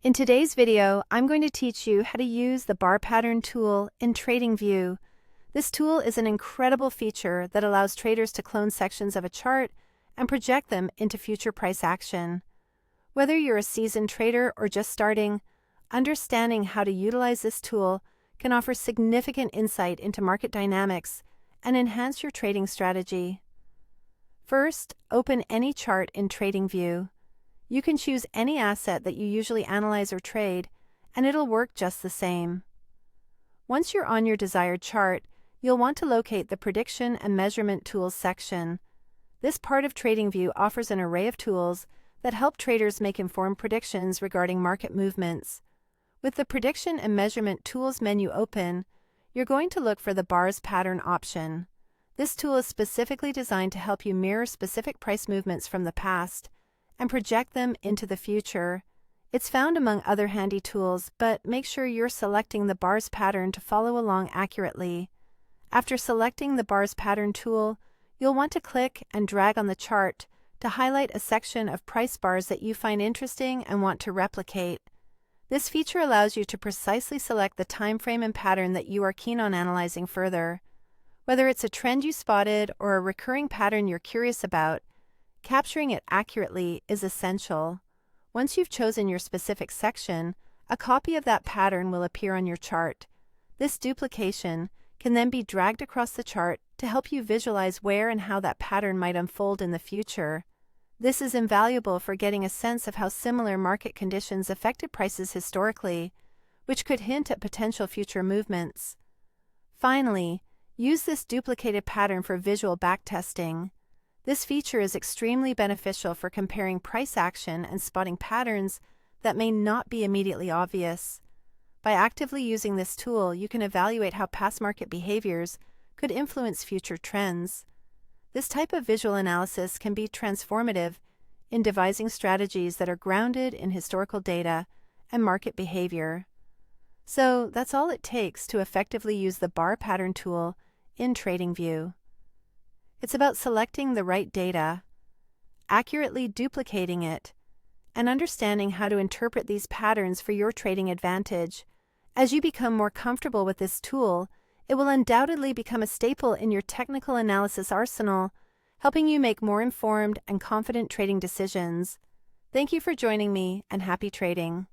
In today's video, I'm going to teach you how to use the bar pattern tool in TradingView. This tool is an incredible feature that allows traders to clone sections of a chart and project them into future price action. Whether you're a seasoned trader or just starting, understanding how to utilize this tool can offer significant insight into market dynamics and enhance your trading strategy. First, open any chart in TradingView. You can choose any asset that you usually analyze or trade, and it'll work just the same. Once you're on your desired chart, you'll want to locate the Prediction and Measurement Tools section. This part of TradingView offers an array of tools that help traders make informed predictions regarding market movements. With the Prediction and Measurement Tools menu open, you're going to look for the Bars Pattern option. This tool is specifically designed to help you mirror specific price movements from the past and project them into the future. It's found among other handy tools, but make sure you're selecting the bars pattern to follow along accurately. After selecting the bars pattern tool, you'll want to click and drag on the chart to highlight a section of price bars that you find interesting and want to replicate. This feature allows you to precisely select the time frame and pattern that you are keen on analyzing further. Whether it's a trend you spotted or a recurring pattern you're curious about, capturing it accurately is essential. Once you've chosen your specific section, a copy of that pattern will appear on your chart. This duplication can then be dragged across the chart to help you visualize where and how that pattern might unfold in the future. This is invaluable for getting a sense of how similar market conditions affected prices historically, which could hint at potential future movements. Finally, use this duplicated pattern for visual backtesting. This feature is extremely beneficial for comparing price action and spotting patterns that may not be immediately obvious. By actively using this tool, you can evaluate how past market behaviors could influence future trends. This type of visual analysis can be transformative in devising strategies that are grounded in historical data and market behavior. So that's all it takes to effectively use the bar pattern tool in TradingView. It's about selecting the right data, accurately duplicating it, and understanding how to interpret these patterns for your trading advantage. As you become more comfortable with this tool, it will undoubtedly become a staple in your technical analysis arsenal, helping you make more informed and confident trading decisions. Thank you for joining me, and happy trading.